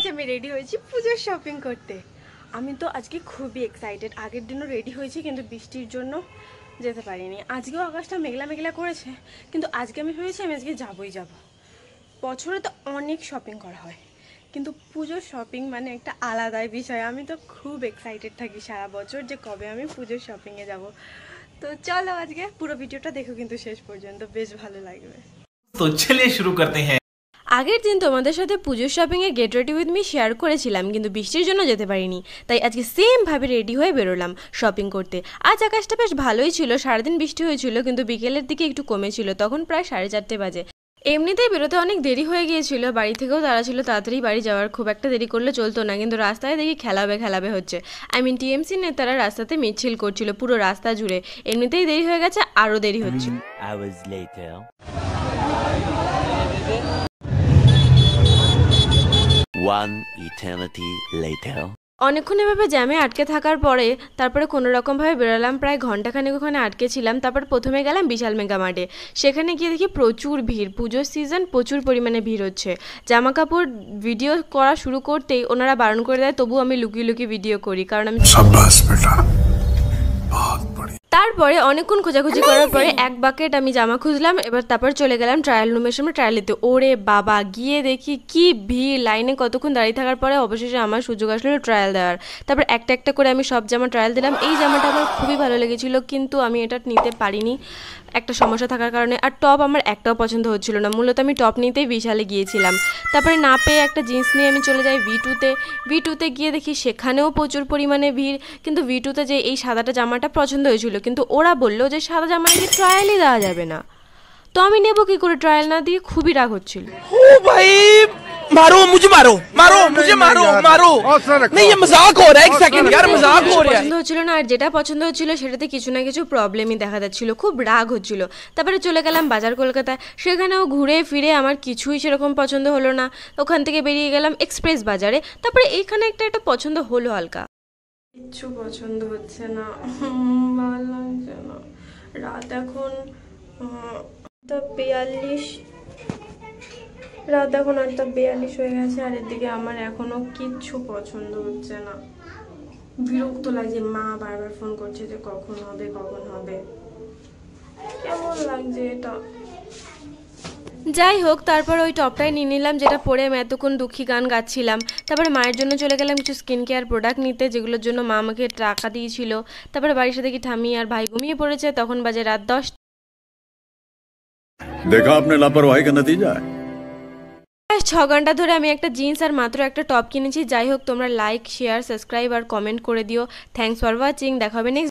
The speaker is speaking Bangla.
আজ আমি রেডি হয়েছি পুজোর শপিং করতে। আমি তো আজকে খুবই এক্সাইটেড। আগের দিনও রেডি হয়েছি কিন্তু বৃষ্টির জন্য যেতে পারিনি। আজকেও আকাশটা মেঘলা মেঘলা করেছে, কিন্তু আজকে আমি ভেবেছি আমি আজকে যাবই যাব। বছরে তো অনেক শপিং করা হয়, কিন্তু পুজোর শপিং মানে একটা আলাদাই বিষয়। আমি তো খুব এক্সাইটেড থাকি সারা বছর যে কবে আমি পুজোর শপিংয়ে যাব। তো চলো আজকে পুরো ভিডিওটা দেখো কিন্তু শেষ পর্যন্ত, বেশ ভালো লাগবে। তো চলিए শুরু করতে हैं। আগের দিন তোমাদের সাথে পুজোর শপিংয়ে get ready with me share করেছিলাম, কিন্তু বৃষ্টির জন্য যেতে পারিনি। তাই আজকে সেমভাবে রেডি হয়ে বেরোলাম শপিং করতে। আজ আকাশটা বেশ ভালোই ছিল, সারাদিন বৃষ্টি হয়েছিল, কিন্তু বিকেলের দিকে একটু কমেছিল, তখন প্রায় 4:30 বাজে। এমনিতেই বেরোতে অনেক দেরি হয়ে গিয়েছিল, বাড়ি থেকেও তারা ছিল তাড়াতাড়ি বাড়ি যাওয়ার, খুব একটা দেরি করলে চলতো না, কিন্তু রাস্তায় দেখি খেলাবে হচ্ছে। টিএমসি নেতারা রাস্তাতে মিছিল করছিল পুরো রাস্তা জুড়ে। এমনিতেই দেরি হয়ে গেছে, আরও দেরি হচ্ছে। One eternity later. অনেকক্ষণ এভাবে জ্যামে আটকে থাকার পরে তারপরে কোনো রকমভাবে বেরোলাম। প্রায় ঘন্টাখানেক ওখানে আটকে ছিলাম। তারপর প্রথমে গেলাম বিশাল মেগা মার্টে। সেখানে গিয়ে দেখি প্রচুর ভিড়, পুজোর সিজন, প্রচুর পরিমাণে ভিড় হচ্ছে। জামা কাপড় ভিডিও করা শুরু করতেই ওনারা বারণ করে দেয়, তবু আমি লুকিয়ে লুকিয়ে ভিডিও করি, কারণ আমি তারপরে অনেকক্ষণ খোঁজাখুঁজি করার পরে এক বাকেট আমি জামা খুঁজলাম। তারপর চলে গেলাম ট্রায়াল রুমের সামনে ট্রায়াল দিতে। ওরে বাবা, গিয়ে দেখি কি ভিড়, লাইনে কতক্ষণ দাঁড়িয়ে থাকার পরে অবশেষে আমার সুযোগ আসলো ট্রায়াল দেওয়ার। তারপর একটা একটা করে আমি সব জামা ট্রায়াল দিলাম। এই জামাটা আমার খুবই ভালো লেগেছিল, কিন্তু আমি এটা নিতে পারিনি একটা সমস্যা থাকার কারণে। আর টপ আমার একটাও পছন্দ হচ্ছিল না, মূলত আমি টপ নিতেই বিশালে গিয়েছিলাম। তারপরে না পেয়ে একটা জিন্স নিয়ে আমি চলে যাই ভি2তে গিয়ে দেখি সেখানেও প্রচুর পরিমাণে ভিড়। কিন্তু ভি2তে যে এই সাদাটা জামাটা পছন্দ হয়েছিল, কিন্তু ওরা বললো যে সাদা জামা নাকি ট্রায়ালই দেওয়া যাবে না। তো আমি নেবো কি করে ট্রায়াল না দিয়ে, খুবই রাগ হচ্ছিল। ओ भाई मारो मुझे, मारो मारो मुझे, मारो मारो नहीं, ये मजाक हो रहा है। एक सेकंड यार, मजाक हो रहा है। পছন্দ হচ্ছিল না, আর যেটা পছন্দ হচ্ছিল সেটাতে কিছু না কিছু প্রবলেমই দেখা যাচ্ছিল, খুব রাগ হচ্ছিল। তারপরে চলে গেলাম বাজার কলকাতায়। সেখানেও ঘুরে ফিরে আমার কিছুই সেরকম পছন্দ হলো না। ওখান থেকে বেরিয়ে গেলাম এক্সপ্রেস বাজারে। তারপরে এইখানে একটা পছন্দ হলো হালকা। কিচ্ছু পছন্দ হচ্ছে না, ভালো লাগছে না। রাত এখন 8:42, রাত এখন 8:42 হয়ে গেছে, আর এদিকে আমার এখনো কিচ্ছু পছন্দ হচ্ছে না। বিরক্ত লাগছে, মা বারবার ফোন করছে যে কখন হবে কখন হবে, কেমন লাগছে এটা। যাই হোক, তারপর ওই টপটাই নিয়ে নিলাম, যেটা পরে আমি এতক্ষণ দুঃখী গান গাচ্ছিলাম। তারপরে মায়ের জন্য চলে গেলাম কিছু স্কিন কেয়ার প্রোডাক্ট নিতে, যেগুলোর জন্য মা আমাকে টাকা দিয়েছিল। তারপরে বাড়ির সাথে কি ঠামি আর ভাই ঘুমিয়ে পড়েছে, তখন বাজে রাত 10। देखा आपने लापरवाही का नतीजा है। 6 ঘন্টা ধরে আমি একটা জিন্স আর মাত্র একটা টপ কিনেছি। যাই হোক, তোমরা লাইক, শেয়ার, সাবস্ক্রাইব আর কমেন্ট করে দিও। Thanks for watching. দেখা হবে নেক্সট